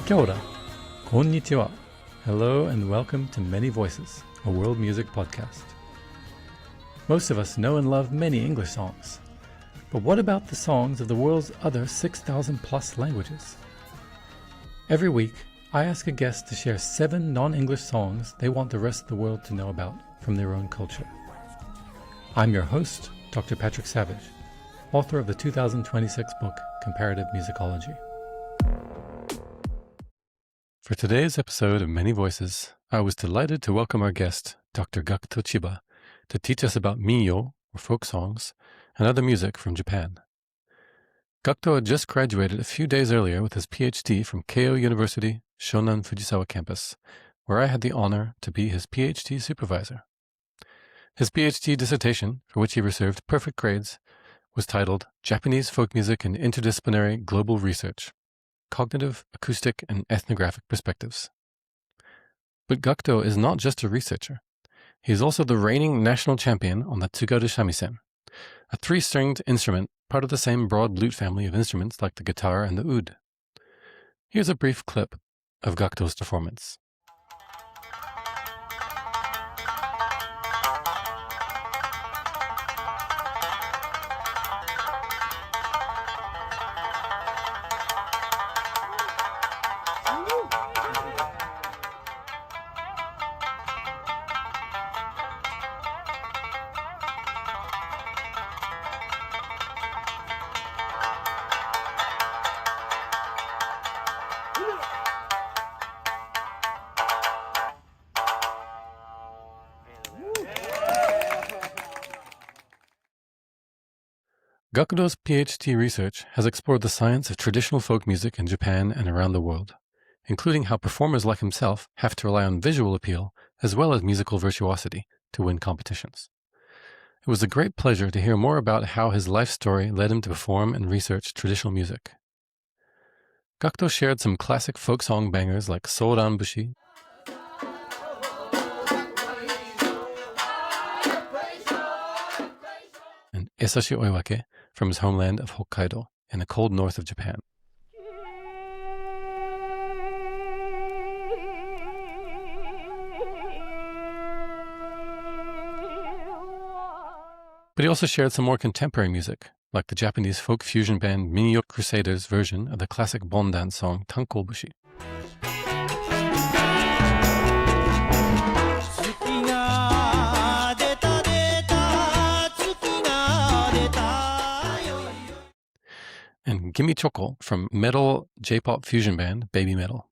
Kia ora, konnichiwa. Hello and welcome to Many Voices, a world music podcast. Most of us know and love many English songs, but what about the songs of the world's other 6,000 plus languages? Every week, I ask a guest to share 7 non-English songs they want the rest of the world to know about from their own culture. I'm your host, Dr. Patrick Savage, author of the 2026 book, Comparative Musicology. For today's episode of Many Voices, I was delighted to welcome our guest, Dr. Gakuto Chiba, to teach us about Minyo, or folk songs, and other music from Japan. Gakuto had just graduated a few days earlier with his PhD from Keio University, Shonan Fujisawa campus, where I had the honor to be his PhD supervisor. His PhD dissertation, for which he received perfect grades, was titled Japanese Folk Music in Interdisciplinary Global Research, Cognitive, Acoustic, and Ethnographic Perspectives. But Gakuto is not just a researcher. He is also the reigning national champion on the Tsugaru-shamisen, a 3-stringed instrument part of the same broad lute family of instruments like the guitar and the oud. Here's a brief clip of Gakuto's performance. Gakuto's PhD research has explored the science of traditional folk music in Japan and around the world, including how performers like himself have to rely on visual appeal as well as musical virtuosity to win competitions. It was a great pleasure to hear more about how his life story led him to perform and research traditional music. Gakuto shared some classic folk song bangers like Soran Bushi and Esashi Oiwake from his homeland of Hokkaido in the cold north of Japan. But he also shared some more contemporary music, like the Japanese folk fusion band Minyo Crusaders' version of the classic Obon dance song Tanko Bushi. And Gimme Choco from metal J-pop fusion band BABYMETAL.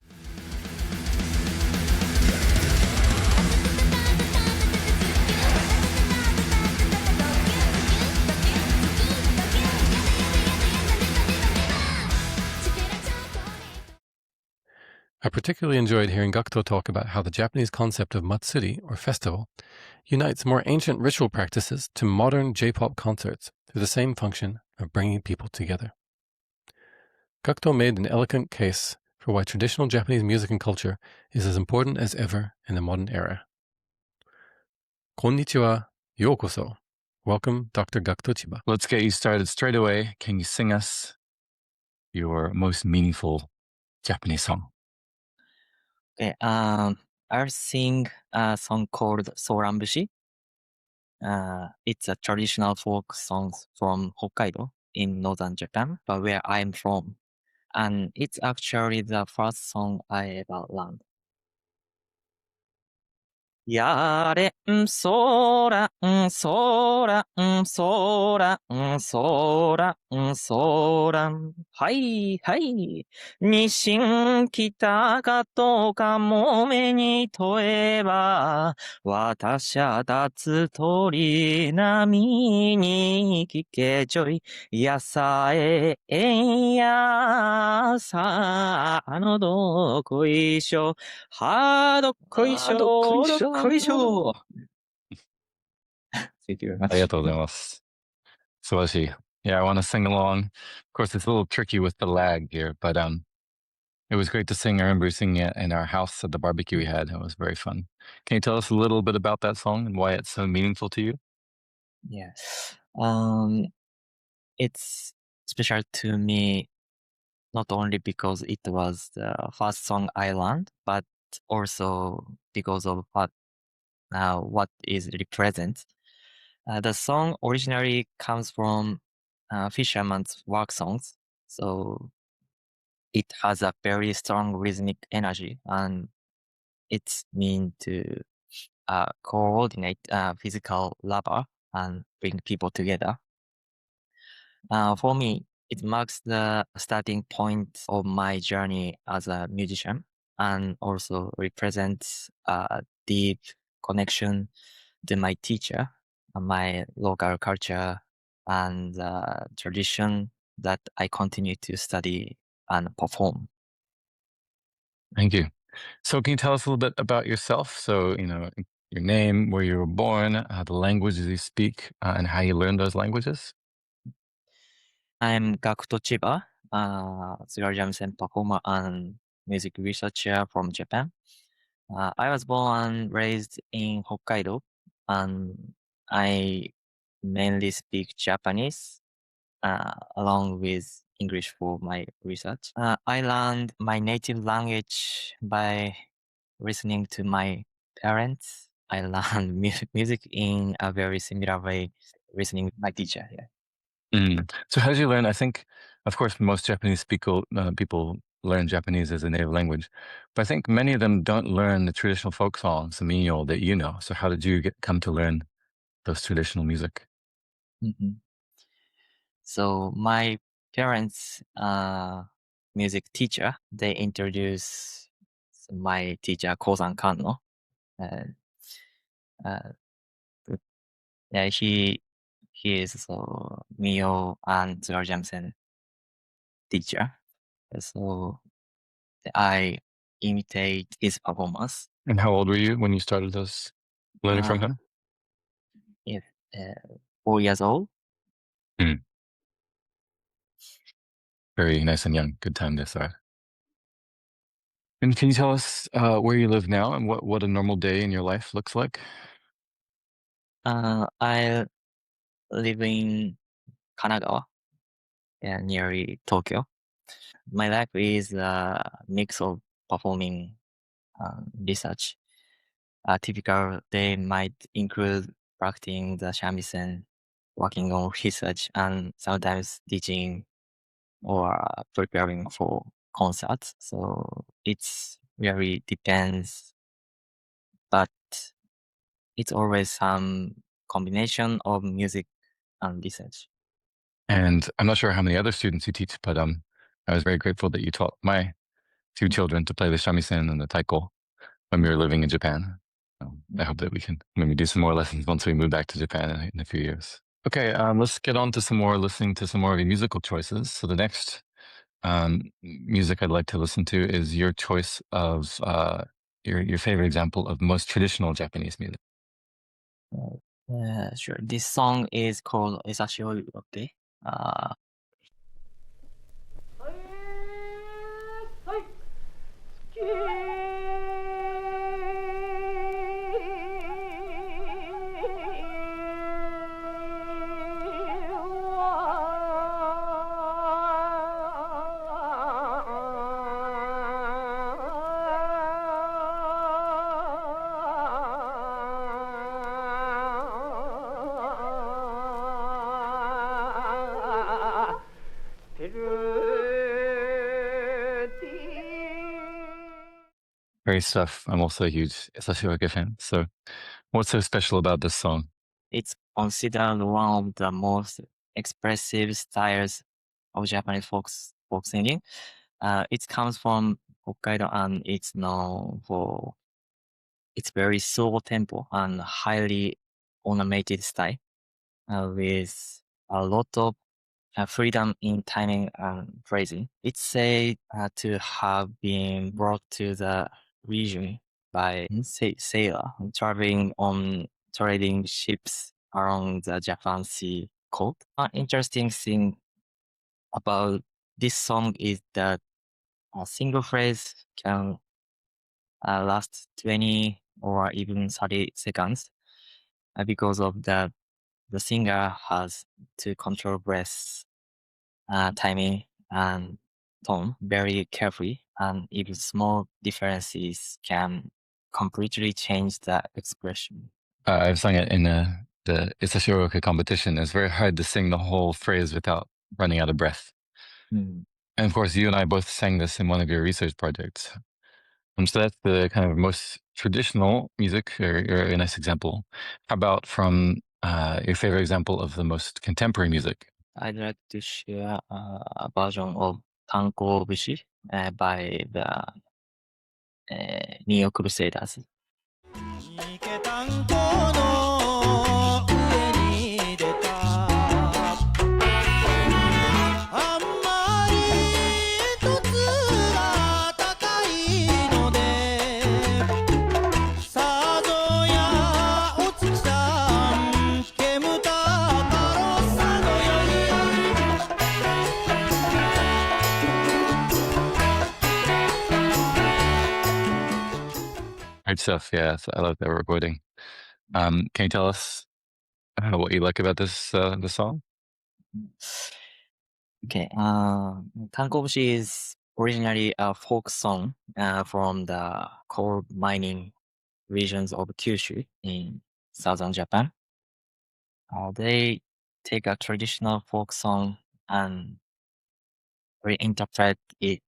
I particularly enjoyed hearing Gakuto talk about how the Japanese concept of matsuri, or festival, unites more ancient ritual practices to modern J-pop concerts through the same function of bringing people together. Gakuto made an eloquent case for why traditional Japanese music and culture is as important as ever in the modern era. Konnichiwa, yokoso. Welcome, Dr. Gakuto Chiba. Let's get you started straight away. Can you sing us your most meaningful Japanese song? Okay, I'll sing a song called Soran Bushi. It's a traditional folk song from Hokkaido in northern Japan, but where I'm from. And it's actually the first song I ever learned. やれんそらんそらんそらんそらんそらんはいはいにしんきたかとかもめにとえば私は立つ鳥波に聞けちょいやさえんやさあのどこいしょはどこいしょどこいしょ Thank you very much. ありがとうございます。素晴らしい. Yeah, I want to sing along. Of course, it's a little tricky with the lag here, but it was great to sing. I remember singing it in our house at the barbecue we had. It was very fun. Can you tell us a little bit about that song and why it's so meaningful to you? Yeah. It's special to me not only because it was the first song I learned, but also because of what is represent. The song originally comes from fisherman's work songs, so it has a very strong rhythmic energy, and it's mean to coordinate physical labor and bring people together. For me, it marks the starting point of my journey as a musician, and also represents a deep connection to my teacher, my local culture, and tradition that I continue to study and perform. Thank you. So can you tell us a little bit about yourself? So, your name, where you were born, the languages you speak, and how you learned those languages? I'm Gakuto Chiba, Tsugaru-shamisen performer and music researcher from Japan. I was born and raised in Hokkaido, and I mainly speak Japanese along with English for my research. I learned my native language by listening to my parents. I learned music in a very similar way, listening to my teacher. Yeah. So how did you learn? I think, of course, most Japanese people learn Japanese as a native language, but I think many of them don't learn the traditional folk songs, the minyo that you know. So how did you come to learn those traditional music? Mhm. So my parents' music teacher, they introduced my teacher Kozan Kanno. And uh, yeah, he is so Mio and Tsugaru-shamisen teacher. So I imitate his performance. And how old were you when you started those learning from Uh, him? if 4 years old. Very nice and young. Good time to start. And can you tell us where you live now and what a normal day in your life looks like? I live in Kanagawa, yeah, near Tokyo. My life is a mix of performing research. A typical day might include practicing the shamisen, working on research, and sometimes teaching or preparing for concerts. So it's really depends, but it's always some combination of music and research. And I'm not sure how many other students you teach, but I was very grateful that you taught my two children to play the shamisen and the taiko when we were living in Japan. I hope that we can maybe do some more lessons once we move back to Japan in a few years. Okay, let's get on to listening to some more of your musical choices. So the next music I'd like to listen to is your choice of your favorite example of most traditional Japanese music. Sure. This song is called Esashi Oiwake. Great stuff. I'm also a huge Esashi Oiwake fan. So what's so special about this song? It's considered one of the most expressive styles of Japanese folk singing. It comes from Hokkaido, and it's known for its very slow tempo and highly ornamented style, with a lot of freedom in timing and phrasing. It's said to have been brought to the region by sailor traveling on trading ships around the Japan Sea coast. An interesting thing about this song is that a single phrase can last 20 or even 30 seconds because of that the singer has to control breath, timing, and tone very carefully, and even small differences can completely change the expression. I've sung it in the Esashi Oiwake competition. It's very hard to sing the whole phrase without running out of breath. And of course, you and I both sang this in one of your research projects. So that's the kind of most traditional music, or a nice example. How about from your favorite example of the most contemporary music? I'd like to share a version of Tanko Bushi by the Minyo Crusaders. 三毛炭鉱の上に出たあんまり土地が高いのでさぞやお月さん煙たかろさのように Great stuff. Yeah, I love that recording. Can you tell us what you like about this song? Okay, Tanko Bushi is originally a folk song from the coal mining regions of Kyushu in southern Japan. They take a traditional folk song and reinterpret it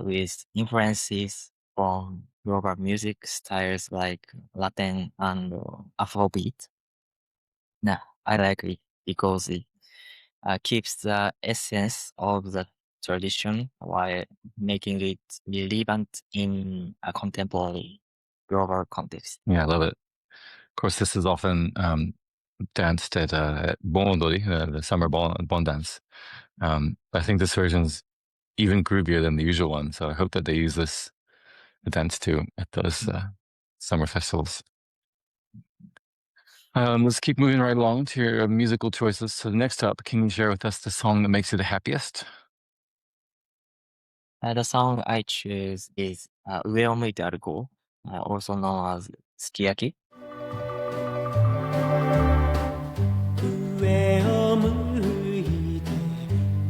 with influences from global music styles like Latin and Afrobeat. Nah, I like it because it keeps the essence of the tradition while making it relevant in a contemporary global context. Yeah, I love it. Of course, this is often danced at bonodori, the summer bon dance. I think this version's even groovier than the usual one, so I hope that they use this dance too at those summer festivals. Let's keep moving right along to your musical choices. So next up, can you share with us the song that makes you the happiest? The song I choose is 上を向いて歩こう, also known as すき焼き. 上を向いて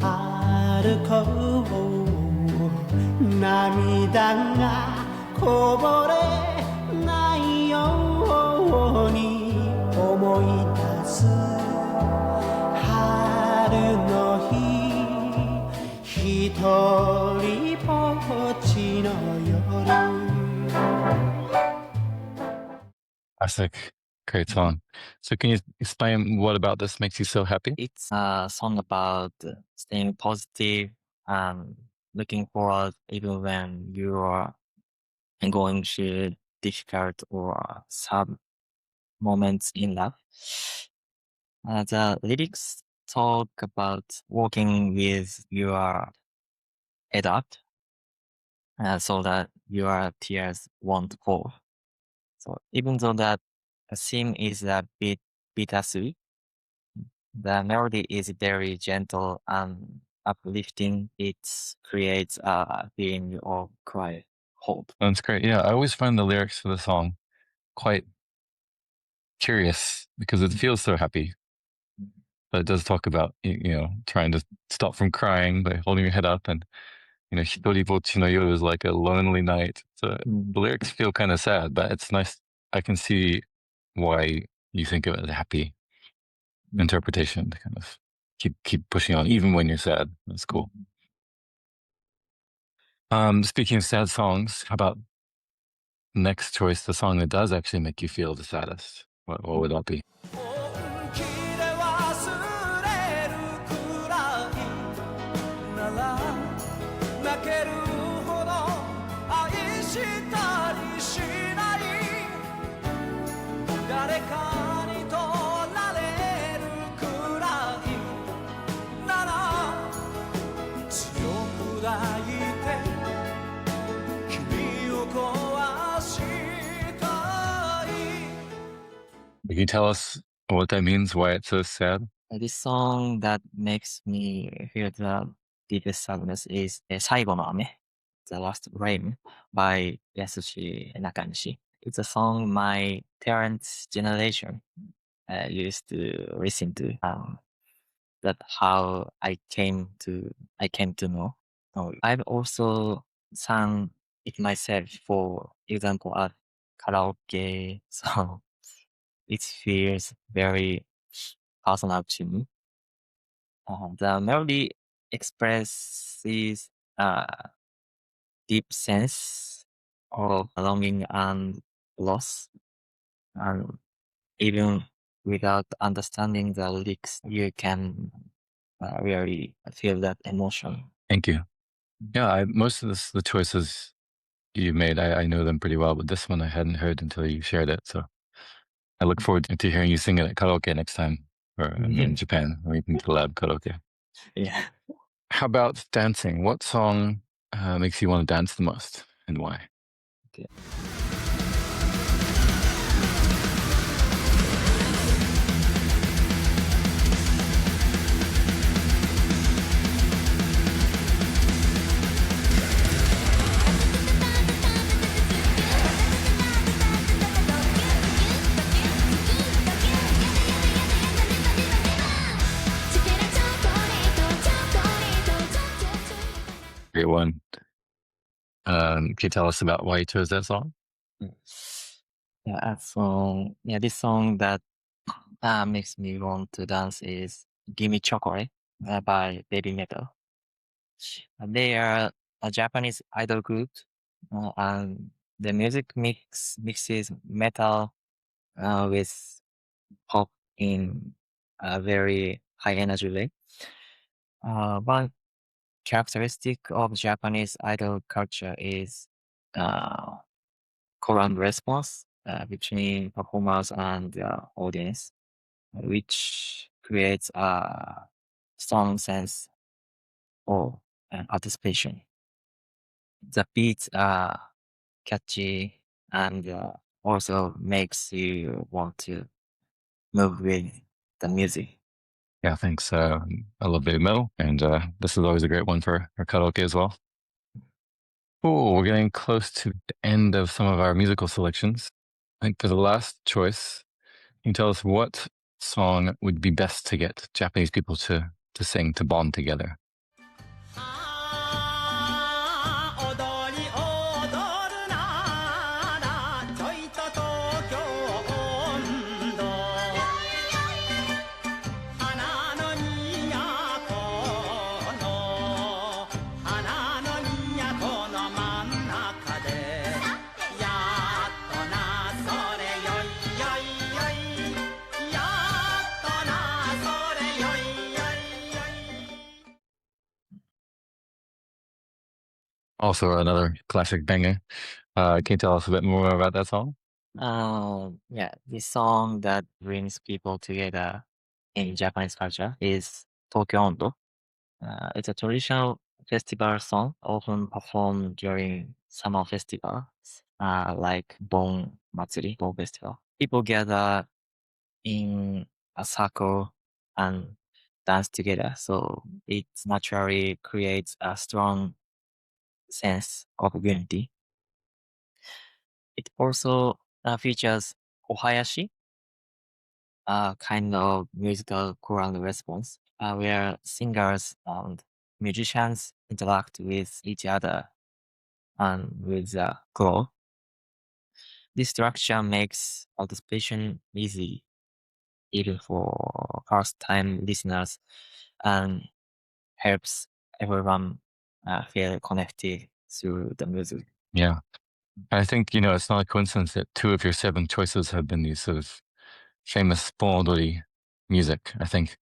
歩こう涙がこぼれないように思い出す春の日一人ぼっちの夜 Classic. Great song. So can you explain what about this makes you so happy? It's a song about staying positive and looking forward even when you are going through difficult or sad moments in life. The lyrics talk about walking with your head up so that your tears won't fall. So even though that theme is a bit bittersweet, the melody is very gentle and uplifting. It creates a feeling of quiet hope. That's great. Yeah, I always find the lyrics for the song quite curious because it feels so happy. But it does talk about, trying to stop from crying by holding your head up. And, hitoribochi no yoru is like a lonely night. So the lyrics feel kind of sad, but it's nice. I can see why you think of it as a happy interpretation to kind of keep pushing on, even when you're sad. That's cool. Speaking of sad songs, how about next choice, the song that does actually make you feel the saddest? What would that be? 本気で忘れるくらいなら泣けるほど愛したりしない誰かに取られるくらいなら強く抱いて君を壊したい Can you tell us what that means, why it's so sad? This song that makes me feel the deepest sadness is 最後の雨, The Last Rain by Esashi Oiwake. It's a song my parents' generation used to listen to. That's how I came to know. I've also sung it myself, for example, at karaoke. So it feels very personal to me. The melody expresses a deep sense of longing and loss, and even without understanding the lyrics, you can really feel that emotion. Thank you. Yeah, most of the choices you made, I know them pretty well, but this one I hadn't heard until you shared it. So I look forward to hearing you sing it at karaoke next time, or in Japan, or even collab karaoke. Yeah. How about dancing? What song makes you want to dance the most, and why? Okay. Great one. Can you tell us about why you chose that song? Yeah, this song that makes me want to dance is Gimme Chocolate by BABYMETAL. They are a Japanese idol group, and the music mixes metal with pop in a very high energy way. One characteristic of Japanese idol culture is call and response between performers and the audience, which creates a strong sense of anticipation. The beats are catchy and also makes you want to move with the music. Yeah, thanks. I love BABYMETAL, and this is always a great one for karaoke as well. Oh, we're getting close to the end of some of our musical selections. I think for the last choice, can you tell us what song would be best to get Japanese people to sing, to bond together? 踊り踊るならちょいと東京温度花の都の花の都の真ん中でやっとなそれよいよいよいやっとなそれよいよいよい Also, another classic banger. Can you tell us a bit more about that song? Yeah, the song that brings people together in Japanese culture is Tokyo Ondo. It's a traditional festival song often performed during summer festivals, like Bon Matsuri, Bon Festival. People gather in a circle and dance together, so it naturally creates a strong sense of unity. It also features ohayashi, a kind of musical choral response, where singers and musicians interact with each other and with the crowd. This structure makes participation easy, even for first-time listeners, and helps everyone feel connected through the music. Yeah. I think, it's not a coincidence that 2 of your 7 choices have been these sort of famous bonodori music. I think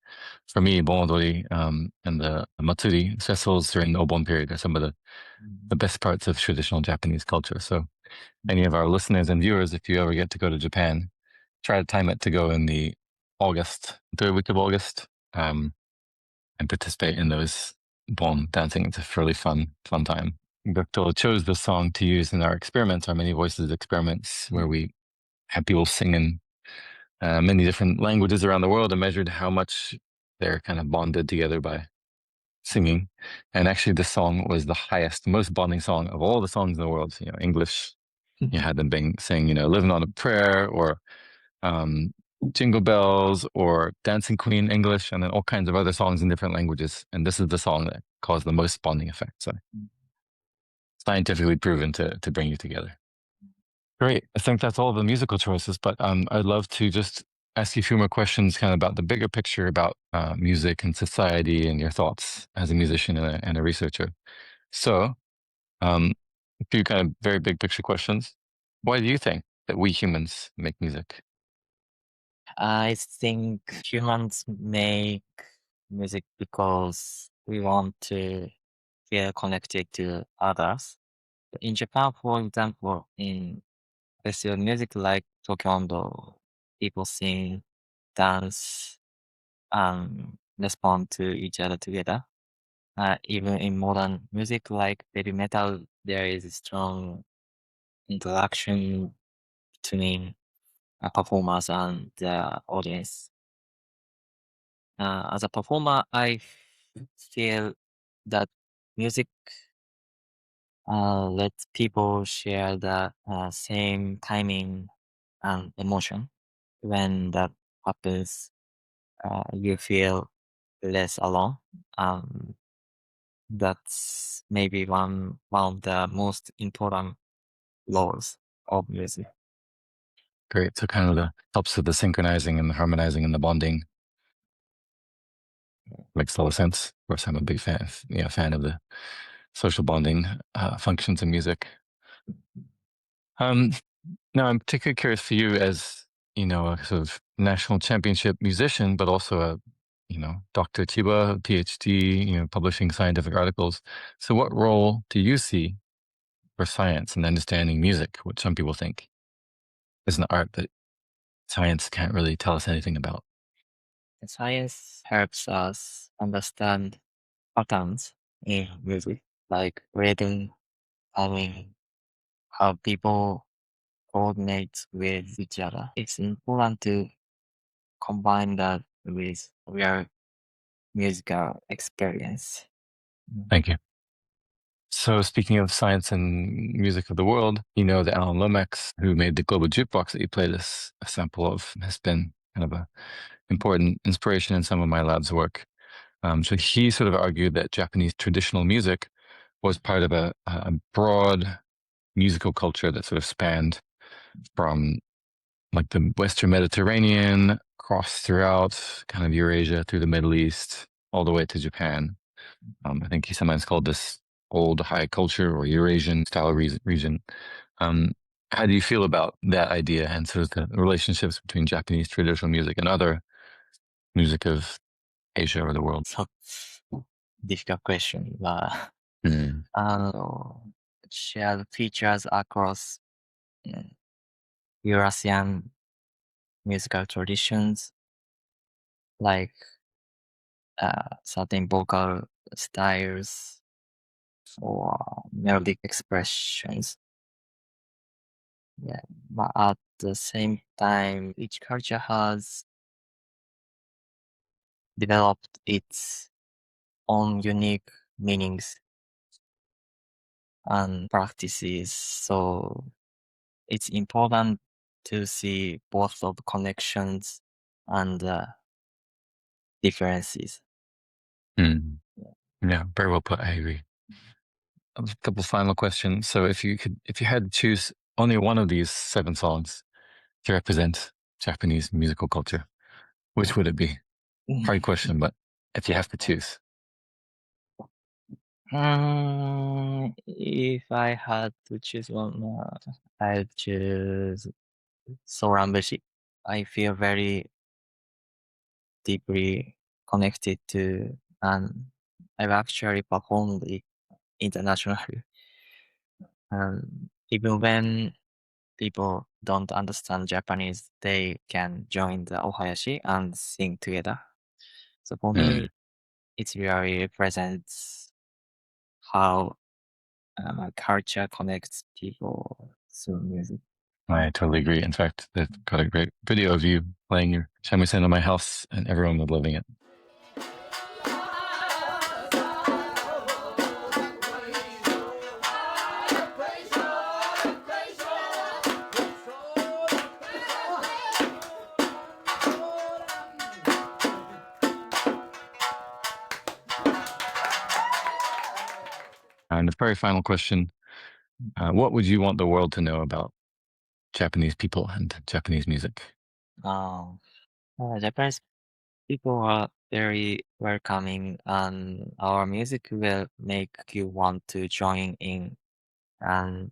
for me, bonodori and the matsuri festivals during the Obon period are some of the best parts of traditional Japanese culture. So any of our listeners and viewers, if you ever get to go to Japan, try to time it to go in the third week of August, and participate in those Bon dancing. It's a fairly fun time. Gakuto chose this song to use in our experiments, our Many Voices experiments, where we had people sing in many different languages around the world and measured how much they're kind of bonded together by singing. And actually, this song was the most bonding song of all the songs in the world. English, you had them saying, Living on a Prayer, or Jingle Bells or Dancing Queen English, and then all kinds of other songs in different languages. And this is the song that caused the most bonding effect. So scientifically proven to bring you together. Great. I think that's all the musical choices, but I'd love to just ask you a few more questions kind of about the bigger picture about music and society and your thoughts as a musician and a researcher. So a few kind of very big picture questions. Why do you think that we humans make music? I think humans make music because we want to feel connected to others. In Japan, for example, in festival music like Tokyo, people sing, dance, and respond to each other together. Even in modern music like BABYMETAL, there is a strong interaction between performers and the audience. As a performer, I feel that music lets people share the same timing and emotion. When that happens, you feel less alone. That's maybe one of the most important roles of music. Great. So kind of helps with the synchronizing and the harmonizing and the bonding. Makes a lot of sense. Of course, I'm a big fan of the social bonding functions in music. Now, I'm particularly curious for you as, a sort of national championship musician, but also a, Dr. Chiba, PhD, publishing scientific articles. So what role do you see for science in understanding music, which some people think is an art that science can't really tell us anything about? Science helps us understand patterns in music, like rhythm, timing, how people coordinate with each other. It's important to combine that with real musical experience. Thank you. So speaking of science and music of the world, that Alan Lomax, who made the global jukebox that you played us a sample of, has been kind of a important inspiration in some of my lab's work. So he sort of argued that Japanese traditional music was part of a broad musical culture that sort of spanned from like the Western Mediterranean, across throughout kind of Eurasia, through the Middle East, all the way to Japan. I think he sometimes called this old high culture or Eurasian style region. How do you feel about that idea and sort of the relationships between Japanese traditional music and other music of Asia or the world? So, difficult question, but shared features across Eurasian musical traditions, like certain vocal styles or melodic expressions. Yeah, but at the same time, each culture has developed its own unique meanings and practices. So it's important to see both of connections and differences. Yeah, very well put. I agree. A couple final questions. So if you had to choose only one of these 7 songs to represent Japanese musical culture, which would it be? Hard question, but if you have to choose. If I had to choose one, I'd choose Soran Bushi. I feel very deeply connected to, and I've actually performed it internationally. And even when people don't understand Japanese, they can join the ohayashi and sing together. So for me, it really represents how my culture connects people through music. I totally agree. In fact, they've got a great video of you playing your shamisen in my house, and everyone was loving it. And the very final question, what would you want the world to know about Japanese people and Japanese music? Japanese people are very welcoming, and our music will make you want to join in and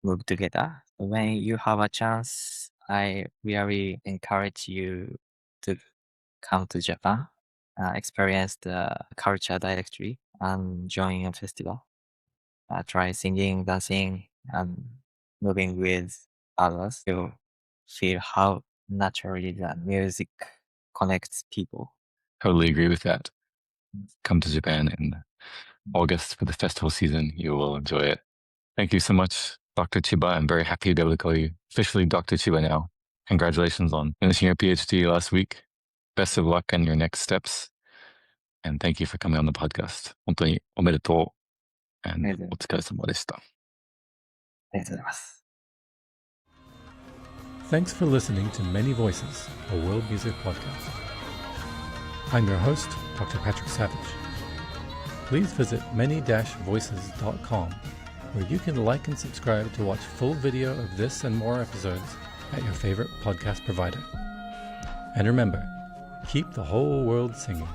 move together. When you have a chance, I really encourage you to come to Japan, experience the culture directly, and join a festival. Try singing, dancing, and moving with others. You'll feel how naturally the music connects people. Totally agree with that. Come to Japan in August for the festival season. You will enjoy it. Thank you so much, Dr. Chiba. I'm very happy to be able to call you officially Dr. Chiba now. Congratulations on finishing your PhD last week. Best of luck in your next steps. And thank you for coming on the podcast. 本当におめでとう。And ありがとうございます。お疲れ様でした。ありがとうございます。 Thanks for listening to Many Voices, a world music podcast. I'm your host, Dr. Patrick Savage. Please visit many-voices.com, where you can like and subscribe to watch full video of this and more episodes at your favorite podcast provider. And remember, keep the whole world singing.